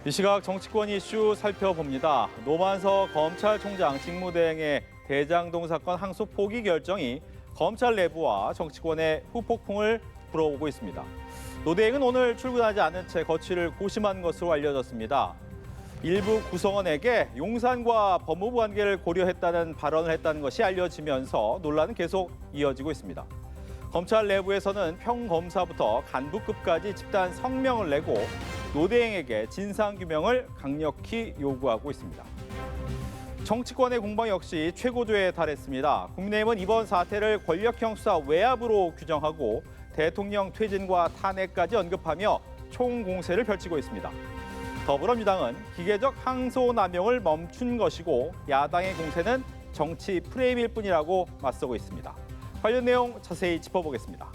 이 시각 정치권 이슈 살펴봅니다. 노만석 검찰총장 직무대행의 대장동 사건 항소 포기 결정이 검찰 내부와 정치권의 후폭풍을 불어오고 있습니다. 노 대행은 오늘 출근하지 않은 채 거취를 고심한 것으로 알려졌습니다. 일부 구성원에게 용산과 법무부 관계를 고려했다는 발언을 했다는 것이 알려지면서 논란은 계속 이어지고 있습니다. 검찰 내부에서는 평검사부터 간부급까지 집단 성명을 내고 노 대행에게 진상규명을 강력히 요구하고 있습니다. 정치권의 공방 역시 최고조에 달했습니다. 국민의힘은 이번 사태를 권력형 수사 외압으로 규정하고 대통령 퇴진과 탄핵까지 언급하며 총공세를 펼치고 있습니다. 더불어민주당은 기계적 항소 남용을 멈춘 것이고 야당의 공세는 정치 프레임일 뿐이라고 맞서고 있습니다. 관련 내용 자세히 짚어보겠습니다.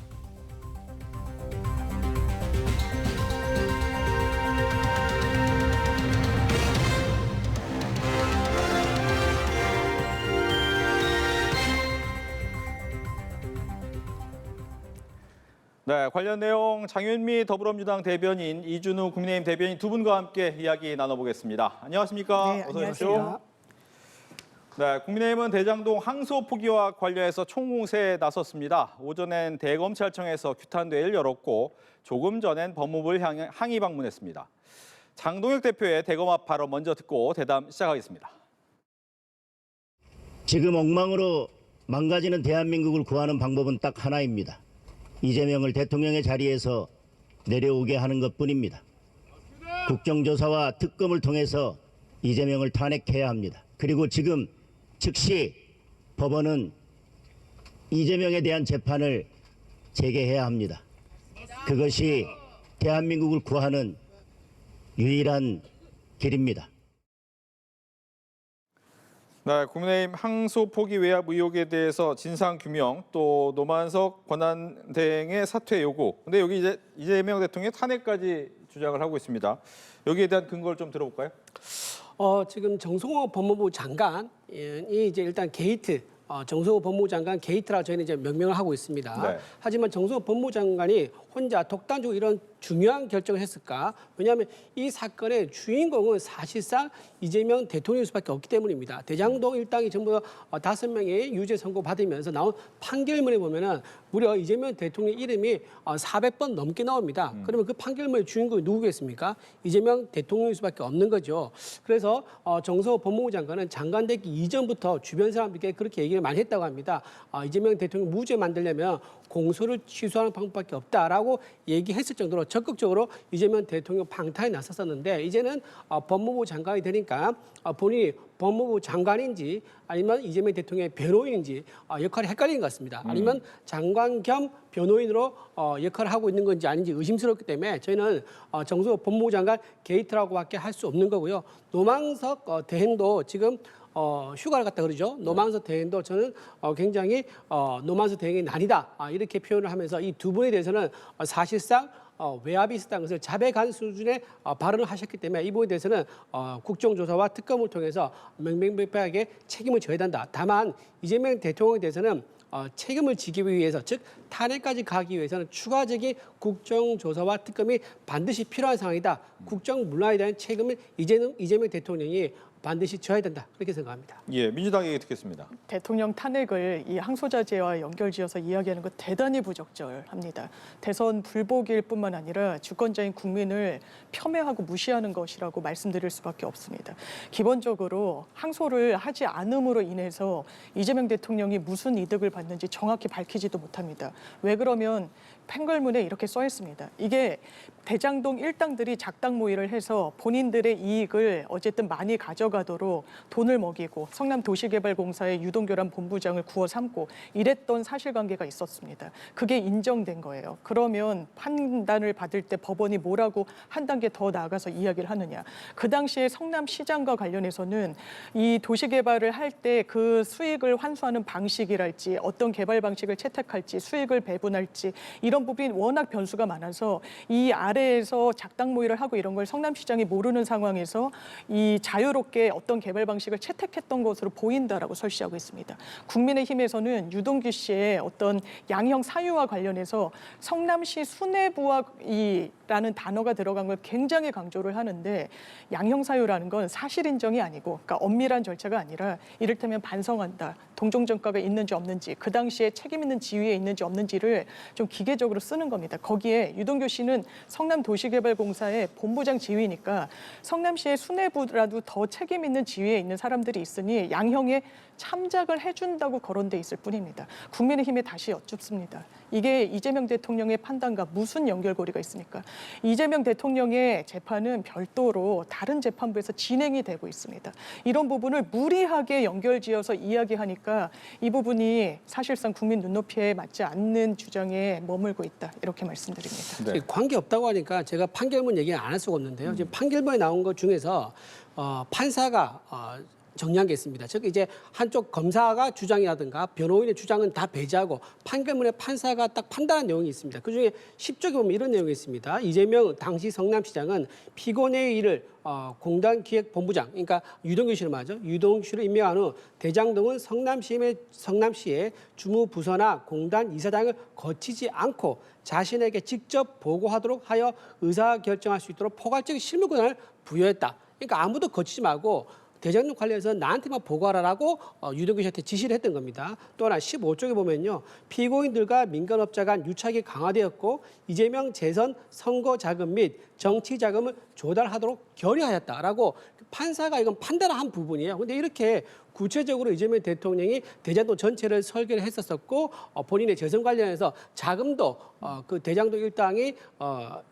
네, 관련 내용 장윤미 더불어민주당 대변인, 이준우 국민의힘 대변인 두 분과 함께 이야기 나눠보겠습니다. 안녕하십니까? 네, 어서 오십시오. 네, 국민의힘은 대장동 항소 포기와 관련해서 총공세에 나섰습니다. 오전엔 대검찰청에서 규탄대회를 열었고 조금 전엔 법무부를 향해 항의 방문했습니다. 장동혁 대표의 대검 앞 발언 먼저 듣고 대담 시작하겠습니다. 지금 엉망으로 망가지는 대한민국을 구하는 방법은 딱 하나입니다. 이재명을 대통령의 자리에서 내려오게 하는 것뿐입니다. 국정조사와 특검을 통해서 이재명을 탄핵해야 합니다. 그리고 지금 즉시 법원은 이재명에 대한 재판을 재개해야 합니다. 그것이 대한민국을 구하는 유일한 길입니다. 네, 국민의힘 항소 포기 외압 의혹에 대해서 진상 규명, 또 노만석 권한대행의 사퇴 요구. 근데 여기 이제 이재명 대통령의 탄핵까지 주장을 하고 있습니다. 여기에 대한 근거를 좀 들어볼까요? 지금 정성호 법무부 장관이 이제 일단 게이트, 정성호 법무부 장관 게이트라 저희는 이제 명명을 하고 있습니다. 네. 하지만 정성호 법무부 장관이 혼자 독단적으로 이런 중요한 결정을 했을까? 왜냐하면 이 사건의 주인공은 사실상 이재명 대통령일 수밖에 없기 때문입니다. 대장동 일당이 전부 5명의 유죄 선고 받으면서 나온 판결문에 보면은 무려 이재명 대통령 이름이 400번 넘게 나옵니다. 그러면 그 판결문의 주인공이 누구겠습니까? 이재명 대통령일 수밖에 없는 거죠. 그래서 정성호 법무부 장관은 장관 되기 이전부터 주변 사람들께 그렇게 얘기를 많이 했다고 합니다. 이재명 대통령 무죄 만들려면 공소를 취소하는 방법밖에 없다라고 얘기했을 정도로 적극적으로 이재명 대통령 방탄에 나섰었는데 이제는 법무부 장관이 되니까 본인이 법무부 장관인지 아니면 이재명 대통령의 변호인인지 역할이 헷갈리는 것 같습니다. 아니면 장관 겸 변호인으로 역할을 하고 있는 건지 아닌지 의심스럽기 때문에 저희는 정성호 법무부 장관 게이트라고밖에 할 수 없는 거고요. 노만석 대행도 지금 휴가를 갔다 그러죠. 노만석 대행도 저는 굉장히 노만석 대행의 난이다 이렇게 표현을 하면서 이 두 분에 대해서는 사실상 외압이 있었다는 것을 자백한 수준의 발언을 하셨기 때문에 이 부분에 대해서는 국정조사와 특검을 통해서 명명백백하게 책임을 져야 한다. 다만 이재명 대통령에 대해서는 책임을 지기 위해서 즉 탄핵까지 가기 위해서는 추가적인 국정조사와 특검이 반드시 필요한 상황이다. 국정문란에 대한 책임을 이재명 대통령이 반드시 져야 된다. 그렇게 생각합니다. 예, 민주당 얘기 듣겠습니다. 대통령 탄핵을 이 항소자제와 연결지어서 이야기하는 것 대단히 부적절합니다. 대선 불복일 뿐만 아니라 주권자인 국민을 폄훼하고 무시하는 것이라고 말씀드릴 수밖에 없습니다. 기본적으로 항소를 하지 않음으로 인해서 이재명 대통령이 무슨 이득을 받는지 정확히 밝히지도 못합니다. 왜 그러면 판결문에 이렇게 써 있습니다. 이게 대장동 일당들이 작당 모의를 해서 본인들의 이익을 어쨌든 많이 가져가도록 돈을 먹이고 성남도시개발공사의 유동규란 본부장을 구워 삼고 이랬던 사실관계가 있었습니다. 그게 인정된 거예요. 그러면 판단을 받을 때 법원이 뭐라고 한 단계 더 나아가서 이야기를 하느냐. 그 당시에 성남시장과 관련해서는 이 도시개발을 할 때 그 수익을 환수하는 방식이랄지 어떤 개발 방식을 채택할지 수익을 배분할지 이런 이런 부분이 워낙 변수가 많아서 이 아래에서 작당 모의를 하고 이런 걸 성남시장이 모르는 상황에서 이 자유롭게 어떤 개발 방식을 채택했던 것으로 보인다라고 설시하고 있습니다. 국민의힘에서는 유동규 씨의 어떤 양형 사유와 관련해서 성남시 수뇌부와라는 단어가 들어간 걸 굉장히 강조를 하는데 양형 사유라는 건 사실 인정이 아니고 그러니까 엄밀한 절차가 아니라 이를테면 반성한다, 동종전과가 있는지 없는지, 그 당시에 책임 있는 지위에 있는지 없는지를 좀 기계적으로 쓰는 겁니다. 거기에 유동규 씨는 성남도시개발공사의 본부장 지위니까 성남시의 수뇌부라도 더 책임 있는 지위에 있는 사람들이 있으니 양형에 참작을 해준다고 거론돼 있을 뿐입니다. 국민의힘에 다시 여쭙습니다. 이게 이재명 대통령의 판단과 무슨 연결고리가 있습니까? 이재명 대통령의 재판은 별도로 다른 재판부에서 진행이 되고 있습니다. 이런 부분을 무리하게 연결지어서 이야기하니까 이 부분이 사실상 국민 눈높이에 맞지 않는 주장에 머물고 있다. 이렇게 말씀드립니다. 네. 관계없다고 하니까 제가 판결문 얘기 안 할 수가 없는데요. 지금 판결문에 나온 것 중에서 판사가 정리한 게 있습니다. 즉 이제 한쪽 검사가 주장이라든가 변호인의 주장은 다 배제하고 판결문에 판사가 딱 판단한 내용이 있습니다. 그중에 10쪽에 보면 이런 내용이 있습니다. 이재명 당시 성남시장은 피고인의 일을 공단기획본부장, 그러니까 유동규 씨를 말하죠. 유동규 씨를 임명한 후 대장동은 성남시의 주무부서나 공단 이사장을 거치지 않고 자신에게 직접 보고하도록 하여 의사결정할 수 있도록 포괄적인 실무 권한을 부여했다. 그러니까 아무도 거치지 말고 대장동 관련해서 나한테만 보고하라라고 유동규 씨한테 지시를 했던 겁니다. 또 하나 15쪽에 보면요. 피고인들과 민간업자 간 유착이 강화되었고 이재명 재선 선거 자금 및 정치 자금을 조달하도록 결의하였다라고 판사가 이건 판단한 부분이에요. 그런데 이렇게 구체적으로 이재명 대통령이 대장동 전체를 설계를 했었었고 본인의 재선 관련해서 자금도 그 대장동 일당이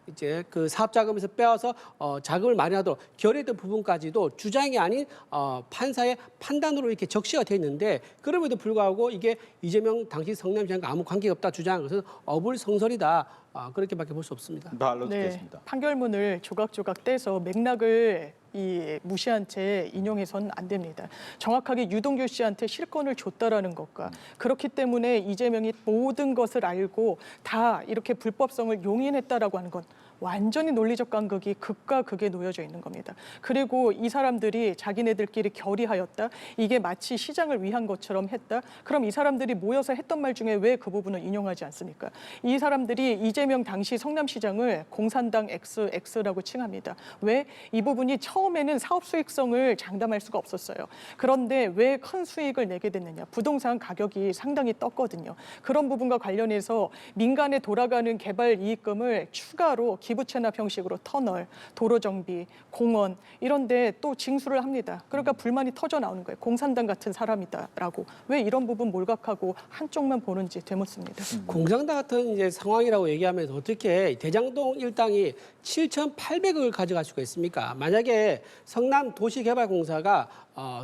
이제 그 사업 자금에서 빼와서 자금을 마련하도록 결의했던 부분까지도 주장이 아닌 판사의 판단으로 이렇게 적시가 돼 있는데 그럼에도 불구하고 이게 이재명 당시 성남시장과 아무 관계가 없다 주장한 것은 어불성설이다. 그렇게밖에 볼 수 없습니다. 말로 듣겠습니다. 판결문을 조각조각 떼서 맥락을 무시한 채 인용해서는 안 됩니다. 정확하게 유동규 씨한테 실권을 줬다라는 것과 그렇기 때문에 이재명이 모든 것을 알고 다 이렇게 불법성을 용인했다라고 하는 건 완전히 논리적 간극이 극과 극에 놓여져 있는 겁니다. 그리고 이 사람들이 자기네들끼리 결의하였다. 이게 마치 시장을 위한 것처럼 했다. 그럼 이 사람들이 모여서 했던 말 중에 왜 그 부분을 인용하지 않습니까? 이 사람들이 이재명 당시 성남시장을 공산당 XX라고 칭합니다. 왜? 이 부분이 처음에는 사업 수익성을 장담할 수가 없었어요. 그런데 왜 큰 수익을 내게 됐느냐? 부동산 가격이 상당히 떴거든요. 그런 부분과 관련해서 민간에 돌아가는 개발 이익금을 추가로 기부 체납 형식으로 터널, 도로 정비, 공원 이런 데 또 징수를 합니다. 그러니까 불만이 터져 나오는 거예요. 공산당 같은 사람이다라고. 왜 이런 부분 몰각하고 한쪽만 보는지 되묻습니다. 공산당 같은 이제 상황이라고 얘기하면서 어떻게 대장동 일당이 7,800억을 가져갈 수가 있습니까? 만약에 성남도시개발공사가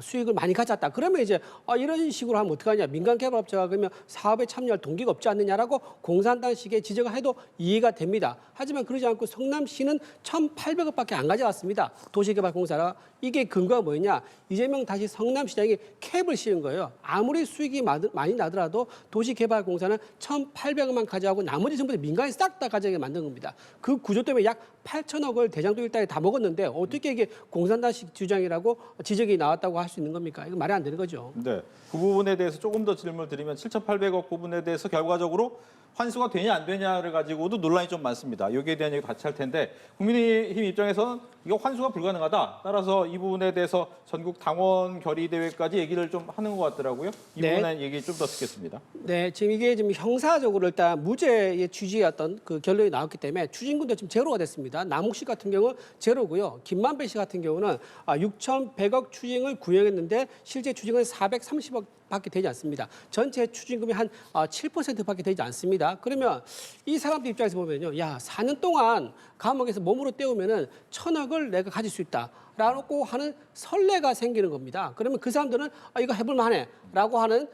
수익을 많이 가져왔다. 그러면 이제 이런 식으로 하면 어떡하냐. 민간개발업체가 그러면 사업에 참여할 동기가 없지 않느냐라고 공산당식의 지적을 해도 이해가 됩니다. 하지만 그러지 않고 성남시는 1,800억밖에 안 가져갔습니다. 도시개발공사가. 이게 근거가 뭐냐. 이재명 다시 성남시장이 캡을 씌운 거예요. 아무리 수익이 많이 나더라도 도시개발공사는 1,800억만 가져가고 나머지 전부 다 민간이 싹 다 가져가게 만든 겁니다. 그 구조 때문에 약 8천억을 대장동 일당에 다 먹었는데 어떻게 이게 공산당식 주장이라고 지적이 나왔다고 할 수 있는 겁니까? 이거 말이 안 되는 거죠. 네, 그 부분에 대해서 조금 더 질문을 드리면 7,800억 부분에 대해서 결과적으로 환수가 되냐 안 되냐를 가지고도 논란이 좀 많습니다. 여기에 대한 얘기 같이 할 텐데 국민의힘 입장에서는 이거 환수가 불가능하다. 따라서 이 부분에 대해서 전국 당원 결의 대회까지 얘기를 좀 하는 것 같더라고요. 이 네. 부분에 얘기 좀 더 듣겠습니다. 네, 지금 이게 지금 형사적으로 일단 무죄의 취지였던 그 결론이 나왔기 때문에 추징금도 지금 제로가 됐습니다. 남욱 씨 같은 경우는 제로고요. 김만배 씨 같은 경우는 6,100억 추징을 구형했는데 실제 추징은 430억 밖에 되지 않습니다. 전체 추징금이 한 7%밖에 되지 않습니다. 그러면 이 사람들 입장에서 보면요. 야, 4년 동안 감옥에서 몸으로 때우면은 1,000억을 내가 가질 수 있다. 라고 하는 선례가 생기는 겁니다. 그러면 그 사람들은 이거 해볼 만해 라고 하는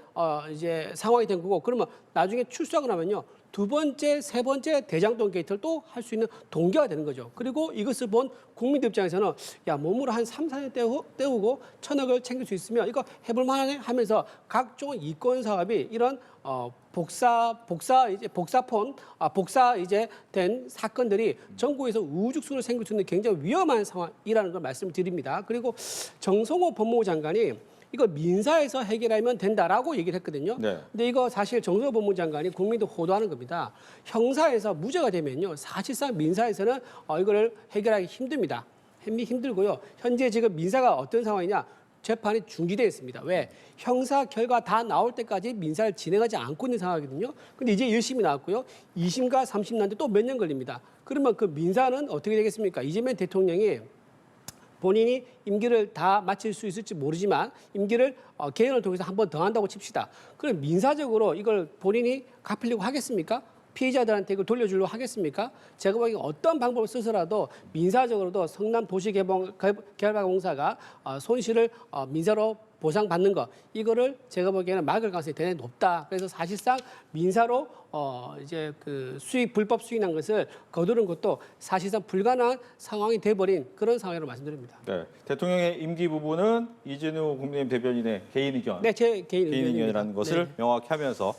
이제 상황이 된 거고 그러면 나중에 출소하고 나면요. 두 번째, 세 번째 대장동 게이트를 또 할 수 있는 동기가 되는 거죠. 그리고 이것을 본 국민들 입장에서는 야, 몸으로 한 3, 4년 때우고 1,000억을 챙길 수 있으면 이거 해볼 만하네 하면서 각종 이권 사업이 이런 복사 된 사건들이 전국에서 우죽순으로 생길 수 있는 굉장히 위험한 상황이라는 걸 말씀드립니다. 그리고 정성호 법무부 장관이 이거 민사에서 해결하면 된다라고 얘기를 했거든요. 네. 근데 이거 사실 정성호 법무부 장관이 국민도 호도하는 겁니다. 형사에서 무죄가 되면요, 사실상 민사에서는 이거를 해결하기 힘듭니다. 힘들고요. 현재 지금 민사가 어떤 상황이냐? 재판이 중지되어 있습니다. 왜? 형사 결과 다 나올 때까지 민사를 진행하지 않고 있는 상황이거든요. 근데 이제 1심이 나왔고요. 2심과 3심 나는데 또 몇 년 걸립니다. 그러면 그 민사는 어떻게 되겠습니까? 이재명 대통령이 본인이 임기를 다 마칠 수 있을지 모르지만 임기를 개헌을 통해서 한 번 더 한다고 칩시다. 그럼 민사적으로 이걸 본인이 갚으려고 하겠습니까? 피해자들한테 이걸 돌려주려고 하겠습니까? 제가 보기엔 어떤 방법을 써서라도 민사적으로도 성남도시개발공사가 손실을 민사로 보상받는 거, 이거를 제가 보기에는 막을 가능성이 대단히 높다. 그래서 사실상 민사로 이제 그 불법 수익난 것을 거두는 것도 사실상 불가능한 상황이 돼버린 그런 상황이라고 말씀드립니다. 네, 대통령의 임기 부분은 이진우 국민의힘 대변인의 개인 의견, 네, 제 개인 의견이라는 것을 네. 명확히 하면서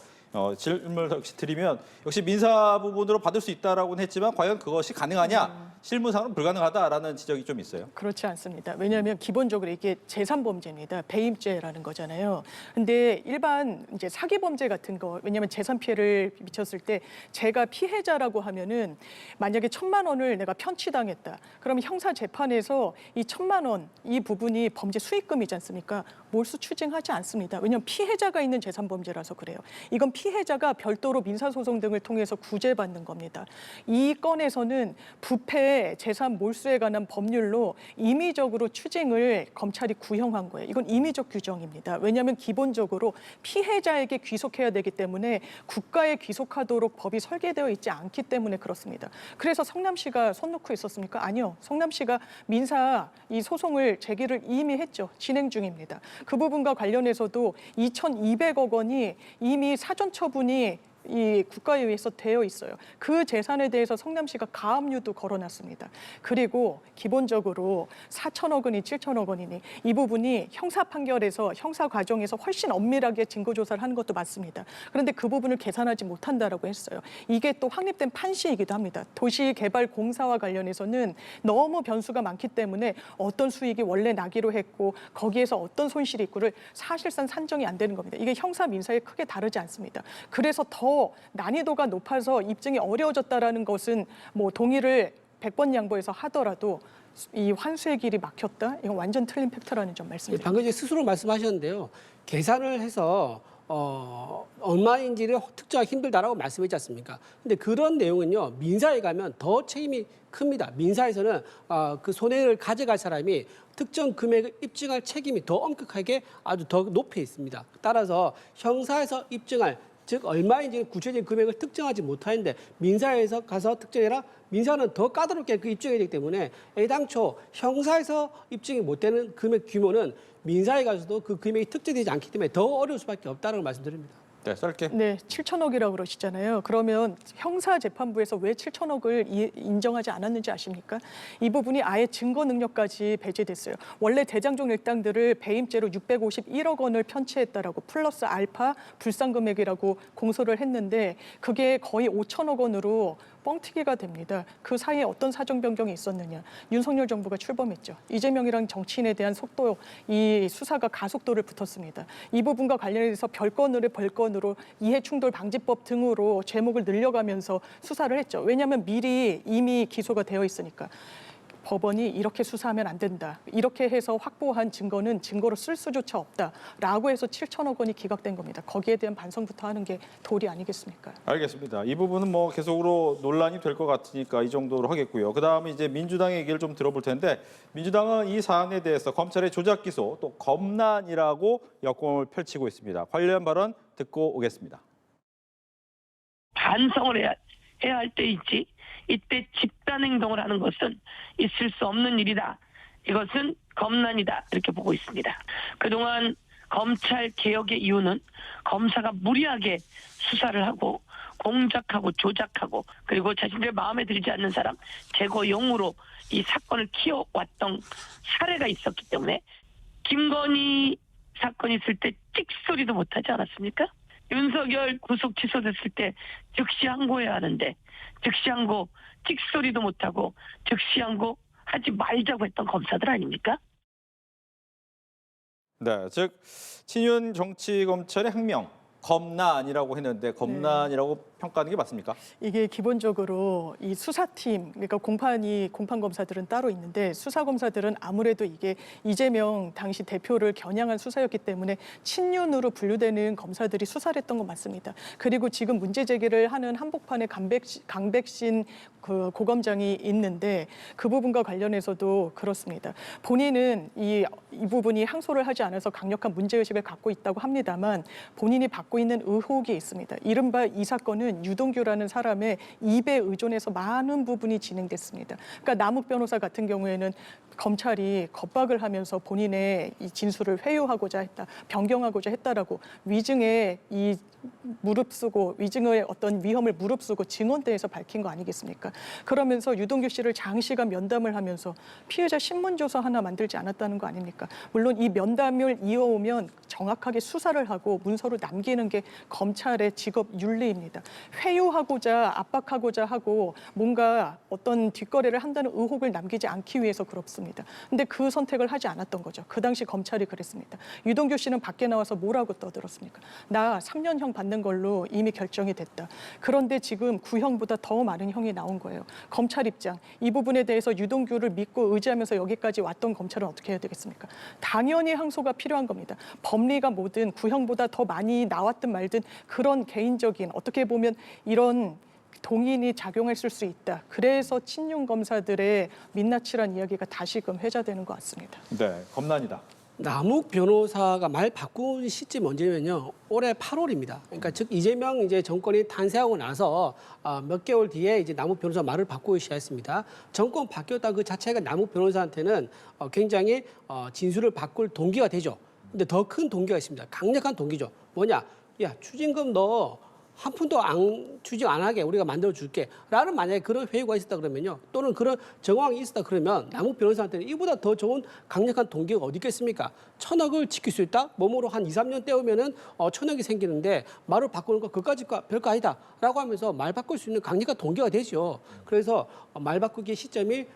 질문을 역시 드리면 역시 민사 부분으로 받을 수 있다라고는 했지만 과연 그것이 가능하냐? 실무상으로는 불가능하다라는 지적이 좀 있어요. 그렇지 않습니다. 왜냐하면 기본적으로 이게 재산범죄입니다. 배임죄라는 거잖아요. 근데 일반 이제 사기범죄 같은 거, 왜냐하면 재산 피해를 미쳤을 때 제가 피해자라고 하면은 만약에 1,000만 원을 내가 편취당했다. 그러면 형사 재판에서 이 1,000만 원 이 부분이 범죄 수익금이지 않습니까? 몰수 추징하지 않습니다. 왜냐하면 피해자가 있는 재산범죄라서 그래요. 이건 피해자가 별도로 민사소송 등을 통해서 구제받는 겁니다. 이 건에서는 부패, 재산 몰수에 관한 법률로 임의적으로 추징을 검찰이 구형한 거예요. 이건 임의적 규정입니다. 왜냐하면 기본적으로 피해자에게 귀속해야 되기 때문에 국가에 귀속하도록 법이 설계되어 있지 않기 때문에 그렇습니다. 그래서 성남시가 손 놓고 있었습니까? 아니요. 성남시가 민사 이 소송을 제기를 이미 했죠. 진행 중입니다. 그 부분과 관련해서도 2,200억 원이 이미 사전 처분이 이 국가유예에서 되어 있어요. 그 재산에 대해서 성남시가 가압류도 걸어놨습니다. 그리고 기본적으로 4천억 원이 7천억 원이니 이 부분이 형사 판결에서 형사 과정에서 훨씬 엄밀하게 증거 조사를 하는 것도 맞습니다. 그런데 그 부분을 계산하지 못한다라고 했어요. 이게 또 확립된 판시이기도 합니다. 도시개발공사와 관련해서는 너무 변수가 많기 때문에 어떤 수익이 원래 나기로 했고 거기에서 어떤 손실이 있고를 사실상 산정이 안 되는 겁니다. 이게 형사 민사에 크게 다르지 않습니다. 그래서 더 난이도가 높아서 입증이 어려워졌다라는 것은 뭐 동의를 100번 양보해서 하더라도 이 환수의 길이 막혔다? 이건 완전 틀린 팩트라는 점 말씀드립니다. 방금 이제 스스로 말씀하셨는데요. 계산을 해서 얼마인지를 특정하기 힘들다라고 말씀했지 않습니까? 근데 그런 내용은요, 민사에 가면 더 책임이 큽니다. 민사에서는 그 손해를 가져갈 사람이 특정 금액을 입증할 책임이 더 엄격하게 아주 더 높이 있습니다. 따라서 형사에서 입증할, 즉 얼마인지 구체적인 금액을 특정하지 못하는데 민사에서 가서 특정해라. 민사는 더 까다롭게 그 입증해야 되기 때문에 애당초 형사에서 입증이 못 되는 금액 규모는 민사에 가서도 그 금액이 특정되지 않기 때문에 더 어려울 수밖에 없다는 걸 말씀드립니다. 네, 짧게. 네, 7천억이라고 그러시잖아요. 그러면 형사재판부에서 왜 7천억을 인정하지 않았는지 아십니까? 이 부분이 아예 증거 능력까지 배제됐어요. 원래 대장동 일당들을 배임죄로 651억 원을 편취했다라고 플러스 알파 불상금액이라고 공소를 했는데 그게 거의 5천억 원으로 뻥튀기가 됩니다. 그 사이에 어떤 사정 변경이 있었느냐. 윤석열 정부가 출범했죠. 이재명이랑 정치인에 대한 속도, 이 수사가 가속도를 붙었습니다. 이 부분과 관련해서 별건으로 이해충돌방지법 등으로 죄목을 늘려가면서 수사를 했죠. 왜냐하면 미리 이미 기소가 되어 있으니까. 법원이 이렇게 수사하면 안 된다. 이렇게 해서 확보한 증거는 증거로 쓸 수조차 없다라고 해서 7천억 원이 기각된 겁니다. 거기에 대한 반성부터 하는 게 도리 아니겠습니까? 알겠습니다. 이 부분은 뭐 계속으로 논란이 될 것 같으니까 이 정도로 하겠고요. 그다음에 이제 민주당의 얘기를 좀 들어볼 텐데 민주당은 이 사안에 대해서 검찰의 조작 기소 또 검난이라고 역공을 펼치고 있습니다. 관련 발언 듣고 오겠습니다. 반성을 해야 할 때 있지. 이때 집단 행동을 하는 것은 있을 수 없는 일이다. 이것은 검난이다. 이렇게 보고 있습니다. 그동안 검찰 개혁의 이유는 검사가 무리하게 수사를 하고 공작하고 조작하고 그리고 자신들 마음에 들지 않는 사람 제거용으로 이 사건을 키워왔던 사례가 있었기 때문에 김건희 사건이 있을 때 찍소리도 못하지 않았습니까? 윤석열 구속 취소됐을 때 즉시 항고해야 하는데 즉시 항고 찍소리도 못하고 즉시 항고 하지 말자고 했던 검사들 아닙니까? 네, 즉 친윤 정치검찰의 항명 검난이라고 했는데 검난이라고 평가하는 게 맞습니까? 이게 기본적으로 이 수사팀, 그러니까 공판 검사들은 따로 있는데 수사 검사들은 아무래도 이게 이재명 당시 대표를 겨냥한 수사였기 때문에 친윤으로 분류되는 검사들이 수사를 했던 건 맞습니다. 그리고 지금 문제 제기를 하는 한복판에 강백신 그 고검장이 있는데 그 부분과 관련해서도 그렇습니다. 본인은 이 부분이 항소를 하지 않아서 강력한 문제의식을 갖고 있다고 합니다만 본인이 받고 있는 의혹이 있습니다. 이른바 이 사건은 유동규라는 사람의 입에 의존해서 많은 부분이 진행됐습니다. 그러니까 남욱 변호사 같은 경우에는 검찰이 겁박을 하면서 본인의 이 진술을 회유하고자 했다, 변경하고자 했다라고 위증에 무릅쓰고 위증의 어떤 위험을 무릅쓰고 증언대에서 밝힌 거 아니겠습니까? 그러면서 유동규 씨를 장시간 면담을 하면서 피해자 신문조서 하나 만들지 않았다는 거 아닙니까? 물론 이 면담을 이어오면 정확하게 수사를 하고 문서로 남기는 게 검찰의 직업 윤리입니다. 회유하고자 압박하고자 하고 뭔가 어떤 뒷거래를 한다는 의혹을 남기지 않기 위해서 그렇습니다. 근데 그 선택을 하지 않았던 거죠. 그 당시 검찰이 그랬습니다. 유동규 씨는 밖에 나와서 뭐라고 떠들었습니까? 나 3년형 받는 걸로 이미 결정이 됐다. 그런데 지금 구형보다 더 많은 형이 나온 거예요. 검찰 입장, 이 부분에 대해서 유동규를 믿고 의지하면서 여기까지 왔던 검찰은 어떻게 해야 되겠습니까? 당연히 항소가 필요한 겁니다. 법리가 뭐든 구형보다 더 많이 나왔든 말든 그런 개인적인 어떻게 보면 이런 동인이 작용했을 수 있다. 그래서 친윤 검사들의 민낯이란 이야기가 다시금 회자되는 것 같습니다. 네, 검난이다. 남욱 변호사가 말 바꾼 시점이 언제냐면요. 올해 8월입니다. 그러니까 즉 이재명 이제 정권이 탄생하고 나서 몇 개월 뒤에 이제 남욱 변호사 말을 바꾸기 시작했습니다. 정권 바뀌었다 그 자체가 남욱 변호사한테는 굉장히 진술을 바꿀 동기가 되죠. 근데 더 큰 동기가 있습니다. 강력한 동기죠. 뭐냐? 야, 추징금 너 한 푼도 추징 안 하게 우리가 만들어 줄게. 라는 만약에 그런 회유가 있었다 그러면요. 또는 그런 정황이 있었다 그러면 남욱 변호사한테는 이보다 더 좋은 강력한 동기가 어디 있겠습니까? 1,000억을 지킬 수 있다? 몸으로 한 2, 3년 때우면은 1,000억이 생기는데 말을 바꾸는 거 그까짓 별거 아니다. 라고 하면서 말 바꿀 수 있는 강력한 동기가 되죠. 그래서 말 바꾸기의 시점이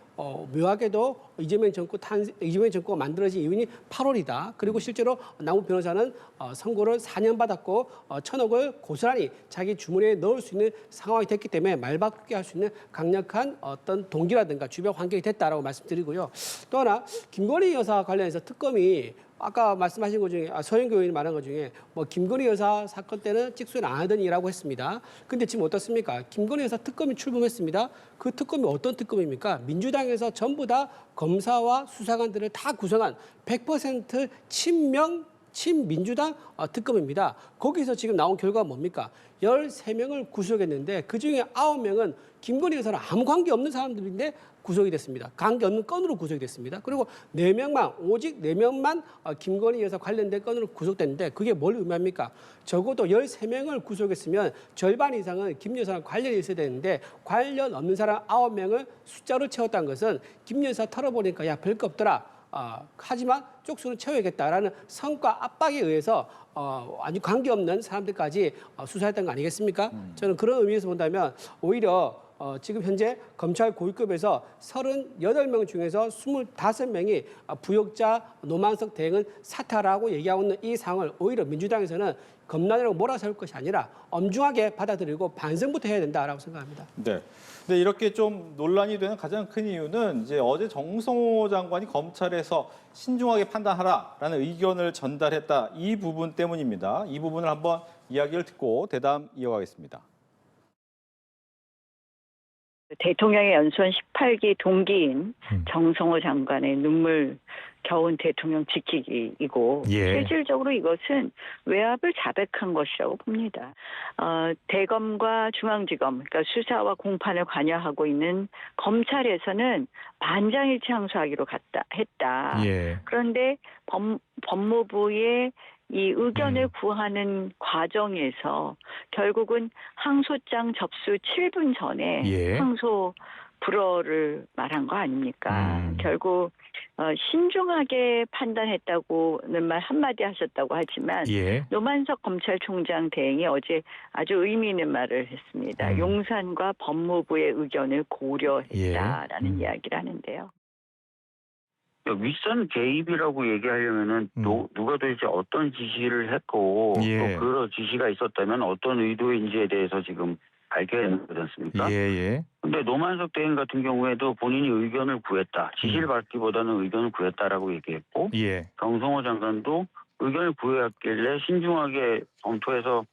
묘하게도 이재명 정권가 만들어진 이유는 8월이다. 그리고 실제로 남욱 변호사는 선고를 4년 받았고 1,000억을 고스란히 자기 주머니에 넣을 수 있는 상황이 됐기 때문에 말 바꾸게 할 수 있는 강력한 어떤 동기라든가 주변 환경이 됐다라고 말씀드리고요. 또 하나 김건희 여사 관련해서 특검이 아까 말씀하신 것 중에 서영교 의원이 말한 것 중에 뭐 김건희 여사 사건 때는 찍소리 안 하더니라고 했습니다. 근데 지금 어떻습니까? 김건희 여사 특검이 출범했습니다. 그 특검이 어떤 특검입니까? 민주당에서 전부 다 검사와 수사관들을 다 구성한 100% 친민주당 특검입니다. 거기서 지금 나온 결과가 뭡니까? 13명을 구속했는데 그중에 9명은 김건희 여사랑 아무 관계 없는 사람들인데 구속이 됐습니다. 관계없는 건으로 구속이 됐습니다. 그리고 4명만, 오직 4명만 김건희 여사 관련된 건으로 구속됐는데 그게 뭘 의미합니까? 적어도 13명을 구속했으면 절반 이상은 김 여사랑 관련이 있어야 되는데 관련 없는 사람 9명을 숫자로 채웠다는 것은 김 여사 털어보니까 야 별거 없더라. 하지만 쪽수는 채워야겠다라는 성과 압박에 의해서 아주 관계없는 사람들까지 수사했던 거 아니겠습니까? 저는 그런 의미에서 본다면 오히려 지금 현재 검찰 고위급에서 38명 중에서 25명이 부역자 노만석 대행은 사퇴하라고 얘기하고 있는 이 상황을 오히려 민주당에서는 검난이라고 몰아세울 것이 아니라 엄중하게 받아들이고 반성부터 해야 된다라고 생각합니다. 네. 근데 이렇게 좀 논란이 되는 가장 큰 이유는 이제 어제 정성호 장관이 검찰에서 신중하게 판단하라라는 의견을 전달했다. 이 부분 때문입니다. 이 부분을 한번 이야기를 듣고 대담 이어가겠습니다. 대통령의 연수원 18기 동기인 정성호 장관의 눈물겨운 대통령 지키기이고 실질적으로 이것은 외압을 자백한 것이라고 봅니다. 대검과 중앙지검, 그러니까 수사와 공판을 관여하고 있는 검찰에서는 만장일치 항소하기로 했다. 그런데 법무부의 이 의견을 구하는 과정에서 결국은 항소장 접수 7분 전에 예. 항소 불허를 말한 거 아닙니까? 결국 신중하게 판단했다고는 말 한마디 하셨다고 하지만 예. 노만석 검찰총장 대행이 어제 아주 의미 있는 말을 했습니다. 용산과 법무부의 의견을 고려했다라는 이야기를 하는데요. 윗선 개입이라고 얘기하려면은 누가 도대체 어떤 지시를 했고 예. 또 그런 지시가 있었다면 어떤 의도인지에 대해서 지금 밝혀야 되는 거지 않습니까? 예. 근데 노만석 대행 같은 경우에도 본인이 의견을 구했다. 지시를 받기보다는 의견을 구했다라고 얘기했고 예. 정성호 장관도 의견을 구해왔길래 신중하게 검토해서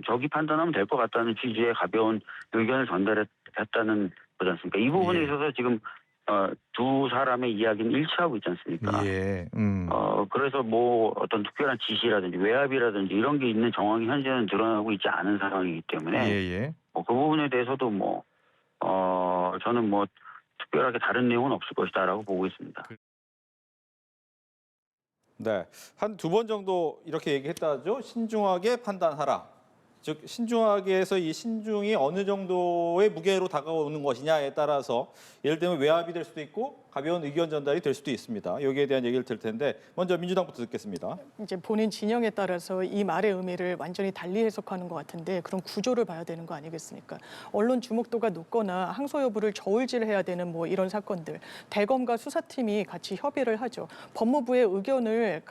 저기 판단하면 될 것 같다는 취지의 가벼운 의견을 전달했다는 거지 않습니까? 이 부분에 예. 있어서 지금 두 사람의 이야기는 일치하고 있지 않습니까? 예. 그래서 뭐 어떤 특별한 지시라든지 외압이라든지 이런 게 있는 정황이 현재는 드러나고 있지 않은 상황이기 때문에 예. 그 부분에 대해서도 저는 특별하게 다른 내용은 없을 것이다라고 보고 있습니다. 네, 한 2번 정도 이렇게 얘기했다죠. 신중하게 판단하라. 즉 신중하게에서 이 신중이 어느 정도의 무게로 다가오는 것이냐에 따라서 예를 들면 외압이 될 수도 있고 가벼운 의견 전달이 될 수도 있습니다. 여기에 대한 얘기를 들 텐데 먼저 민주당부터 듣겠습니다. 이제 본인 진영에 따라서 이 말의 의미를 완전히 달리 해석하는 것 같은데 그런 구조를 봐야 되는 거 아니겠습니까? 언론 주목도가 높거나 항소 여부를 저울질해야 되는 뭐 이런 사건들 대검과 수사팀이 같이 협의를 하죠. 법무부의 의견을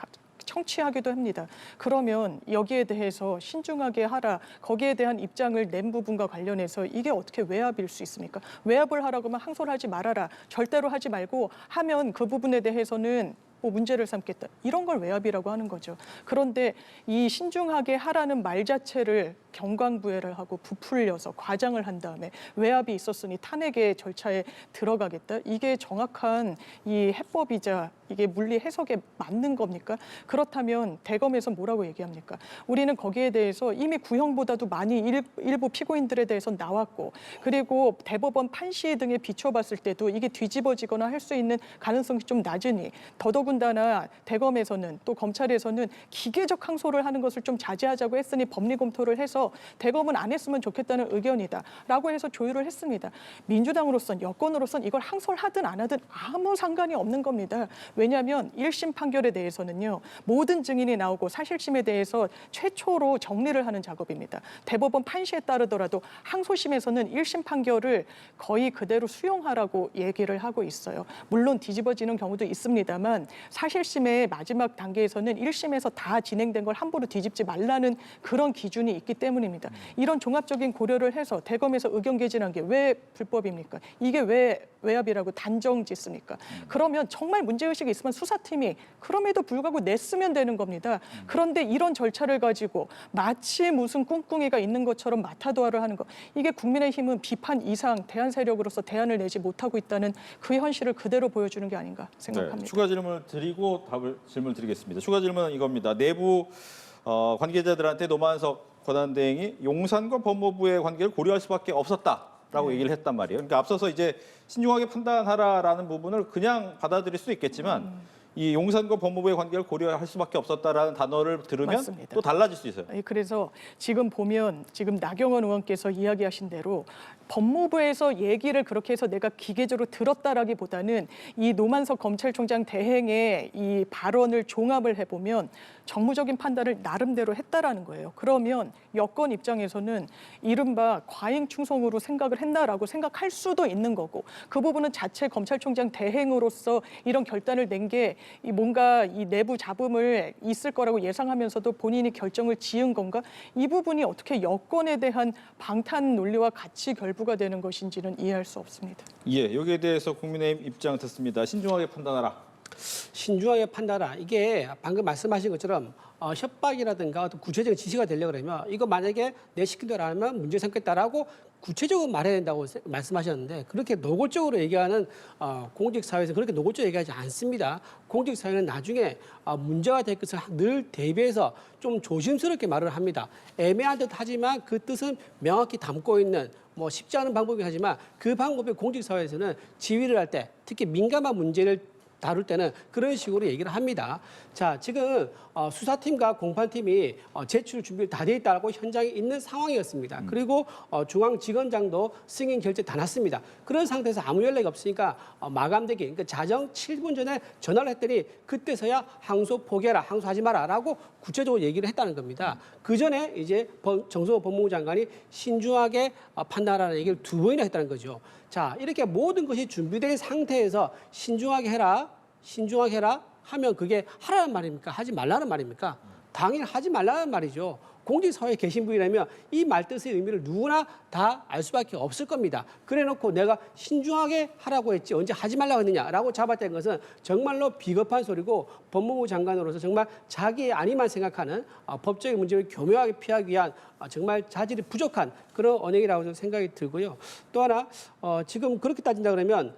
청취하기도 합니다. 그러면 여기에 대해서 신중하게 하라. 거기에 대한 입장을 낸 부분과 관련해서 이게 어떻게 외압일 수 있습니까? 외압을 하라고 하면 항소를 하지 말아라. 절대로 하지 말고 하면 그 부분에 대해서는 문제를 삼겠다. 이런 걸 외압이라고 하는 거죠. 그런데 이 신중하게 하라는 말 자체를 경광부회를 하고 부풀려서 과장을 한 다음에 외압이 있었으니 탄핵의 절차에 들어가겠다. 이게 정확한 이 해법이자 이게 물리 해석에 맞는 겁니까? 그렇다면 대검에서 뭐라고 얘기합니까? 우리는 거기에 대해서 이미 구형보다도 많이 일부 피고인들에 대해서 나왔고 그리고 대법원 판시 등에 비춰봤을 때도 이게 뒤집어지거나 할 수 있는 가능성이 좀 낮으니 더더군다나 대검에서는 또 검찰에서는 기계적 항소를 하는 것을 좀 자제하자고 했으니 법리 검토를 해서 대검은 안 했으면 좋겠다는 의견이다라고 해서 조율을 했습니다. 민주당으로선 여권으로선 이걸 항소를 하든 안 하든 아무 상관이 없는 겁니다. 왜냐하면 1심 판결에 대해서는요. 모든 증인이 나오고 사실심에 대해서 최초로 정리를 하는 작업입니다. 대법원 판시에 따르더라도 항소심에서는 1심 판결을 거의 그대로 수용하라고 얘기를 하고 있어요. 물론 뒤집어지는 경우도 있습니다만 사실심의 마지막 단계에서는 1심에서 다 진행된 걸 함부로 뒤집지 말라는 그런 기준이 있기 때문입니다. 이런 종합적인 고려를 해서 대검에서 의견 개진한 게 왜 불법입니까? 이게 왜 외압이라고 단정 짓습니까? 그러면 정말 문제의식이 있으면 수사팀이 그럼에도 불구하고 냈으면 되는 겁니다. 그런데 이런 절차를 가지고 마치 무슨 꿍꿍이가 있는 것처럼 마타도아를 하는 것. 이게 국민의힘은 비판 이상 대안 세력으로서 대안을 내지 못하고 있다는 그 현실을 그대로 보여주는 게 아닌가 생각합니다. 네, 추가 질문을 드리고 질문 드리겠습니다. 추가 질문은 이겁니다. 내부 관계자들한테 노만석 권한대행이 용산과 법무부의 관계를 고려할 수밖에 없었다라고 얘기를 했단 말이에요. 그러니까 앞서서 이제 신중하게 판단하라라는 부분을 그냥 받아들일 수도 있겠지만 이 용산과 법무부의 관계를 고려할 수밖에 없었다라는 단어를 들으면 맞습니다. 또 달라질 수 있어요. 그래서 지금 보면 지금 나경원 의원께서 이야기하신 대로 법무부에서 얘기를 그렇게 해서 내가 기계적으로 들었다라기보다는 이 노만석 검찰총장 대행의 이 발언을 종합을 해보면 정무적인 판단을 나름대로 했다라는 거예요. 그러면 여권 입장에서는 이른바 과잉 충성으로 생각을 했나라고 생각할 수도 있는 거고 그 부분은 자체 검찰총장 대행으로서 이런 결단을 낸 게 뭔가 이 내부 잡음을 있을 거라고 예상하면서도 본인이 결정을 지은 건가? 이 부분이 어떻게 여권에 대한 방탄 논리와 같이 결부가 되는 것인지는 이해할 수 없습니다. 예, 여기에 대해서 국민의힘 입장 듣습니다. 신중하게 판단하라. 신중하게 판단하라. 이게 방금 말씀하신 것처럼 협박이라든가 어떤 구체적인 지시가 되려고 그러면 이거 만약에 내 시킨 대로 안 하면 문제 삼겠다라고 구체적으로 말해야 된다고 말씀하셨는데 그렇게 노골적으로 얘기하는 공직사회에서 그렇게 노골적으로 얘기하지 않습니다. 공직사회는 나중에 문제가 될 것을 늘 대비해서 좀 조심스럽게 말을 합니다. 애매한 듯 하지만 그 뜻은 명확히 담고 있는 쉽지 않은 방법이긴 하지만 그 방법이 공직사회에서는 지휘를 할 때 특히 민감한 문제를 다룰 때는 그런 식으로 얘기를 합니다. 자, 지금 수사팀과 공판팀이 제출 준비 다 돼 있다고 현장에 있는 상황이었습니다. 그리고 중앙지검장도 승인 결재 다 났습니다. 그런 상태에서 아무 연락이 없으니까 마감되기, 그러니까 자정 7분 전에 전화를 했더니 그때서야 항소 포기해라, 항소하지 마라라고 구체적으로 얘기를 했다는 겁니다. 그 전에 이제 정성호 법무부 장관이 신중하게 판단하라는 얘기를 2번이나 했다는 거죠. 자, 이렇게 모든 것이 준비된 상태에서 신중하게 해라 하면 그게 하라는 말입니까? 하지 말라는 말입니까? 당연히 하지 말라는 말이죠. 공직사회에 계신 분이라면 이 말뜻의 의미를 누구나 다 알 수밖에 없을 겁니다. 그래놓고 내가 신중하게 하라고 했지 언제 하지 말라고 했느냐라고 잡았다는 것은 정말로 비겁한 소리고 법무부 장관으로서 정말 자기의 안위만 생각하는 법적인 문제를 교묘하게 피하기 위한 정말 자질이 부족한 그런 언행이라고 생각이 들고요. 또 하나 지금 그렇게 따진다 그러면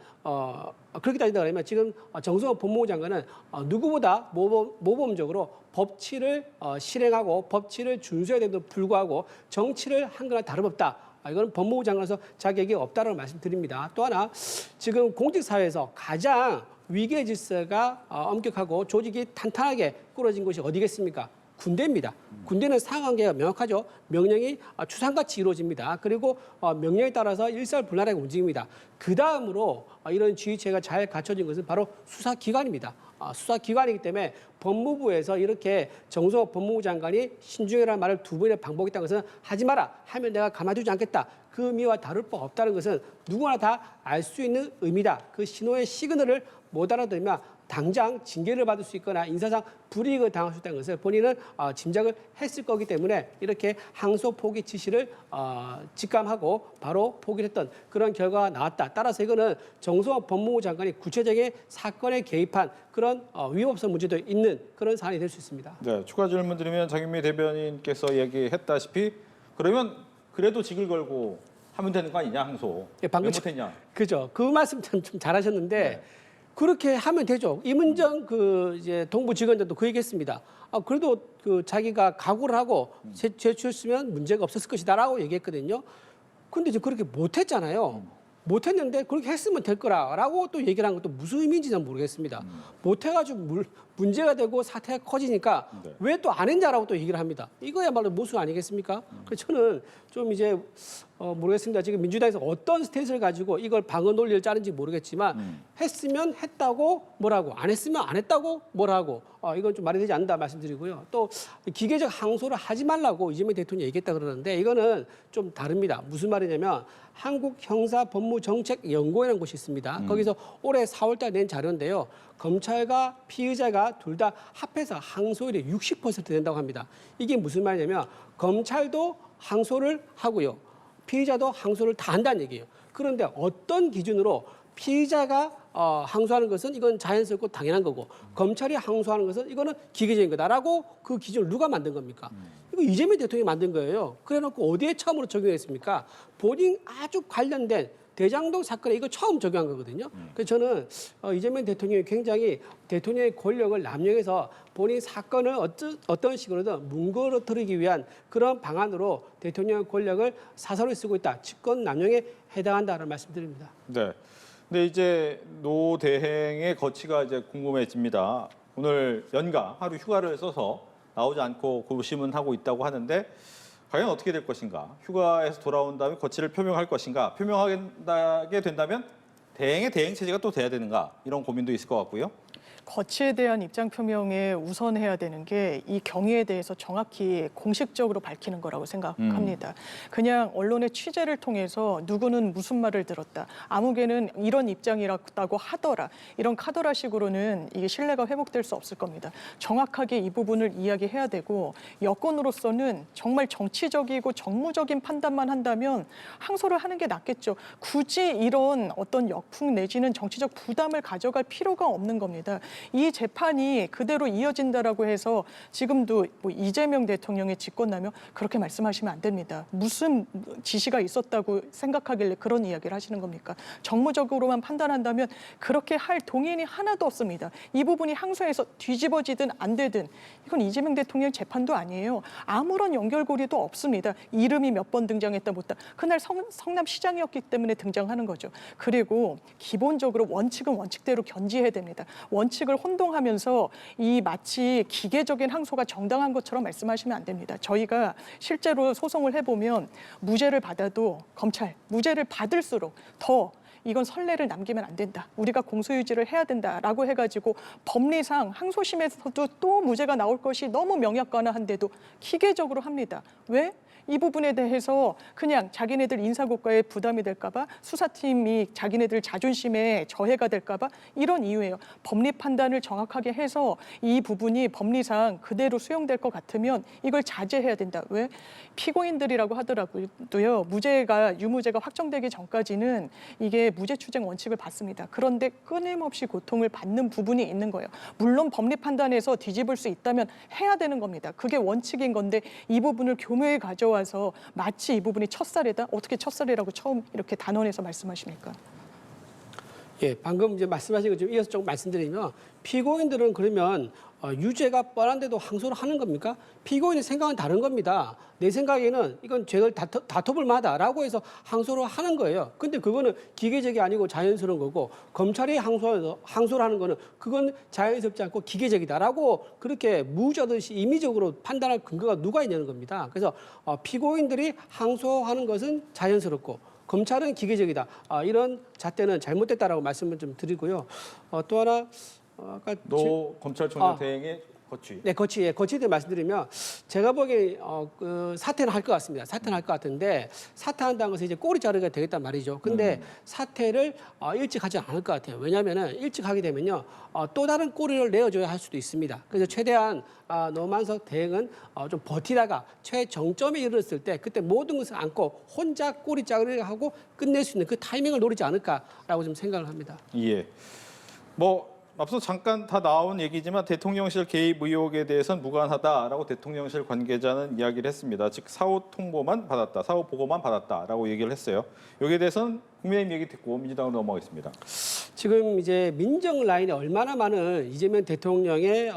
지금 정성호 법무부 장관은 누구보다 모범적으로 법치를 실행하고 법치를 준수해야 됨에도 불구하고 정치를 한 거나 다름없다. 이건 법무부 장관으로서 자격이 없다라고 말씀드립니다. 또 하나 지금 공직사회에서 가장 위계 질서가 엄격하고 조직이 탄탄하게 꾸려진 곳이 어디겠습니까? 군대입니다. 군대는 상관계가 명확하죠. 명령이 추상같이 이루어집니다. 그리고 명령에 따라서 일사불란하게 움직입니다. 그 다음으로 이런 지휘체가 잘 갖춰진 것은 바로 수사기관입니다. 수사기관이기 때문에 법무부에서 이렇게 정성호 법무부 장관이 신중해라는 말을 2번이나 반복했다는 것은 하지 마라 하면 내가 가만두지 않겠다. 그 의미와 다를 바 없다는 것은 누구나 다 알 수 있는 의미다. 그 신호의 시그널을 못 알아들으면 당장 징계를 받을 수 있거나 인사상 불이익을 당할 수 있다는 것을 본인은 짐작을 했을 거기 때문에 이렇게 항소 포기 지시를 직감하고 바로 포기를 했던 그런 결과가 나왔다. 따라서 이거는 정성호 법무부 장관이 구체적인 사건에 개입한 그런 위법성 문제도 있는 그런 사안이 될 수 있습니다. 네, 추가 질문 드리면 장윤미 대변인께서 얘기했다시피 그러면 그래도 직을 걸고 하면 되는 거 아니냐 항소. 예, 방금 왜 못했냐. 그죠. 그 말씀 좀 잘하셨는데 네. 그렇게 하면 되죠. 임은정 이제 동부지검장도 그 얘기했습니다. 그래도 자기가 각오를 하고 제출했으면 문제가 없었을 것이다라고 얘기했거든요. 근데 이제 그렇게 못했잖아요. 못했는데 그렇게 했으면 될 거라고 또 얘기를 한 것도 무슨 의미인지는 모르겠습니다. 못해가지고 문제가 되고 사태가 커지니까 네. 왜 또 안 했냐라고 또 얘기를 합니다. 이거야말로 모순 아니겠습니까? 그래서 저는 좀 이제 모르겠습니다. 지금 민주당에서 어떤 스탠스를 가지고 이걸 방어 논리를 짜는지 모르겠지만 했으면 했다고 뭐라고 안 했으면 안 했다고 뭐라고 이건 좀 말이 되지 않는다 말씀드리고요. 또 기계적 항소를 하지 말라고 이재명 대통령이 얘기했다 그러는데 이거는 좀 다릅니다. 무슨 말이냐면 한국형사법무정책연구원이라는 곳이 있습니다. 거기서 올해 4월달 낸 자료인데요. 검찰과 피의자가 둘 다 합해서 항소율이 60% 된다고 합니다. 이게 무슨 말이냐면 검찰도 항소를 하고요. 피의자도 항소를 다 한다는 얘기예요. 그런데 어떤 기준으로 피의자가 항소하는 것은 이건 자연스럽고 당연한 거고 검찰이 항소하는 것은 이거는 기계적인 거다라고 그 기준을 누가 만든 겁니까? 이거 이재명 대통령이 만든 거예요. 그래놓고 어디에 처음으로 적용했습니까? 본인 아주 관련된 대장동 사건에 이거 처음 적용한 거거든요. 그래서 저는 이재명 대통령이 굉장히 대통령의 권력을 남용해서 본인 사건을 어떤 식으로든 뭉거러뜨리기 위한 그런 방안으로 대통령의 권력을 사설을 쓰고 있다. 직권 남용에 해당한다는 말씀드립니다. 네. 근데 이제 노 대행의 거취가 이제 궁금해집니다. 오늘 연가 하루 휴가를 써서 나오지 않고 고심은 하고 있다고 하는데 과연 어떻게 될 것인가? 휴가에서 돌아온 다음에 거취를 표명할 것인가? 표명하게 된다면 대행의 대행 체제가 또 돼야 되는가? 이런 고민도 있을 것 같고요. 거취에 대한 입장 표명에 우선해야 되는 게 이 경위에 대해서 정확히 공식적으로 밝히는 거라고 생각합니다. 그냥 언론의 취재를 통해서 누구는 무슨 말을 들었다, 아무개는 이런 입장이라고 하더라, 이런 카더라식으로는 이게 신뢰가 회복될 수 없을 겁니다. 정확하게 이 부분을 이야기해야 되고 여권으로서는 정말 정치적이고 정무적인 판단만 한다면 항소를 하는 게 낫겠죠. 굳이 이런 어떤 역풍 내지는 정치적 부담을 가져갈 필요가 없는 겁니다. 이 재판이 그대로 이어진다라고 해서 지금도 뭐 이재명 대통령의 직권남용 그렇게 말씀하시면 안 됩니다. 무슨 지시가 있었다고 생각하길래 그런 이야기를 하시는 겁니까? 정무적으로만 판단한다면 그렇게 할 동의인이 하나도 없습니다. 이 부분이 항소에서 뒤집어지든 안 되든 이건 이재명 대통령 재판도 아니에요. 아무런 연결고리도 없습니다. 이름이 몇 번 등장했다 못다. 그날 성남시장이었기 때문에 등장하는 거죠. 그리고 기본적으로 원칙은 원칙대로 견지해야 됩니다. 원칙을 혼동하면서 이 마치 기계적인 항소가 정당한 것처럼 말씀하시면 안 됩니다. 저희가 실제로 소송을 해보면 무죄를 받아도 검찰, 무죄를 받을수록 더 이건 선례를 남기면 안 된다. 우리가 공소유지를 해야 된다라고 해가지고 법리상 항소심에서도 또 무죄가 나올 것이 너무 명약관화한데도 기계적으로 합니다. 왜? 이 부분에 대해서 그냥 자기네들 인사고과에 부담이 될까 봐 수사팀이 자기네들 자존심에 저해가 될까 봐 이런 이유예요. 법리 판단을 정확하게 해서 이 부분이 법리상 그대로 수용될 것 같으면 이걸 자제해야 된다. 왜? 피고인들이라고 하더라도요. 유무죄가 확정되기 전까지는 이게 무죄 추정 원칙을 받습니다. 그런데 끊임없이 고통을 받는 부분이 있는 거예요. 물론 법리 판단에서 뒤집을 수 있다면 해야 되는 겁니다. 그게 원칙인 건데 이 부분을 교묘히 가져와서 마치 이 부분이 첫사례다? 어떻게 첫사례라고 처음 이렇게 단언해서 말씀하십니까? 예, 방금 이제 말씀하신 거 좀 이어서 조금 말씀드리면 피고인들은 그러면 유죄가 뻔한데도 항소를 하는 겁니까? 피고인의 생각은 다른 겁니다. 내 생각에는 이건 죄를 다퉈볼 만하다라고 해서 항소를 하는 거예요. 근데 그거는 기계적이 아니고 자연스러운 거고 검찰이 항소를 하는 거는 그건 자연스럽지 않고 기계적이다라고 그렇게 무죄하듯이 임의적으로 판단할 근거가 누가 있냐는 겁니다. 그래서 피고인들이 항소하는 것은 자연스럽고 검찰은 기계적이다. 이런 잣대는 잘못됐다라고 말씀을 좀 드리고요. 또 하나 아까 검찰총장 대행의 거취. 네, 거취에 대해 말씀드리면 제가 보기에 사퇴는 할 것 같습니다. 사퇴는 할 것 같은데 사퇴한다는 것은 이제 꼬리 자르기가 되겠단 말이죠. 근데 사퇴를 일찍 하지 않을 것 같아요. 왜냐하면은 일찍 하게 되면요 또 다른 꼬리를 내어줘야 할 수도 있습니다. 그래서 최대한 노만석 대행은 좀 버티다가 최정점에 이르렀을 때 그때 모든 것을 안고 혼자 꼬리 자르기를 하고 끝낼 수 있는 그 타이밍을 노리지 않을까라고 좀 생각을 합니다. 예. 앞서 잠깐 다 나온 얘기지만 대통령실 개입 의혹에 대해서는 무관하다라고 대통령실 관계자는 이야기를 했습니다. 즉 사후 통보만 받았다, 사후 보고만 받았다라고 얘기를 했어요. 여기에 대해서는 국민의힘 얘기 듣고 민주당으로 넘어가겠습니다. 지금 이제 민정 라인에 얼마나 많은 이재명 대통령의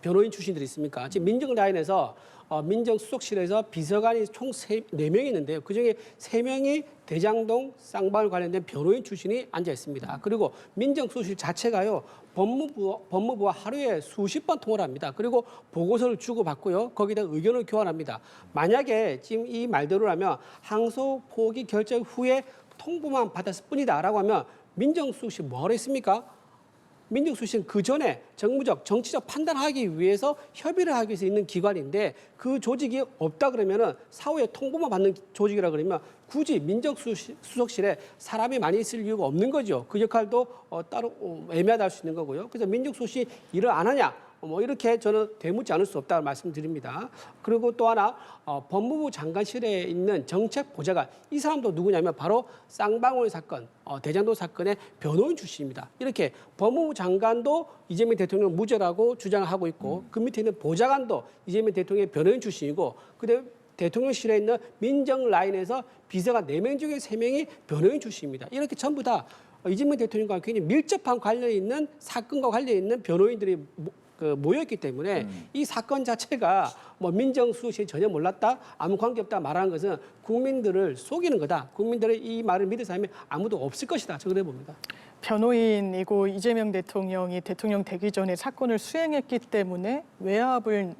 변호인 출신들이 있습니까? 지금 민정 라인에서 민정수석실에서 비서관이 총 4명이 있는데요. 그중에 3명이 대장동 쌍방울 관련된 변호인 출신이 앉아 있습니다. 그리고 민정수석실 자체가요. 법무부와 하루에 수십 번 통화를 합니다. 그리고 보고서를 주고받고요. 거기다 의견을 교환합니다. 만약에 지금 이 말대로라면 항소 포기 결정 후에 통보만 받았을 뿐이다라고 하면 민정수석실 뭐하러 했습니까? 민정수석실은 그 전에 정무적, 정치적 판단하기 위해서 협의를 하기 위해서 있는 기관인데 그 조직이 없다 그러면은 사후에 통보만 받는 조직이라 그러면 굳이 민정수석실에 사람이 많이 있을 이유가 없는 거죠. 그 역할도 따로 애매하다 할 수 있는 거고요. 그래서 민정수석실이 일을 안 하냐? 이렇게 저는 되묻지 않을 수 없다고 말씀드립니다. 그리고 또 하나 법무부 장관실에 있는 정책보좌관 이 사람도 누구냐면 바로 쌍방울 사건, 대장동 사건의 변호인 출신입니다. 이렇게 법무부 장관도 이재명 대통령 무죄라고 주장하고 있고 그 밑에 있는 보좌관도 이재명 대통령의 변호인 출신이고 그다음에 대통령실에 있는 민정 라인에서 비서관 4명 중에 3명이 변호인 출신입니다. 이렇게 전부 다 이재명 대통령과 굉장히 밀접한 관련이 있는 사건과 관련이 있는 변호인들이 모였기 때문에 이 사건 자체가 민정수석실이 전혀 몰랐다, 아무 관계없다 말하는 것은 국민들을 속이는 거다. 국민들의 이 말을 믿을 사람이 아무도 없을 것이다. 저는 그래 봅니다. 변호인이고 이재명 대통령이 대통령 되기 전에 사건을 수행했기 때문에 외압을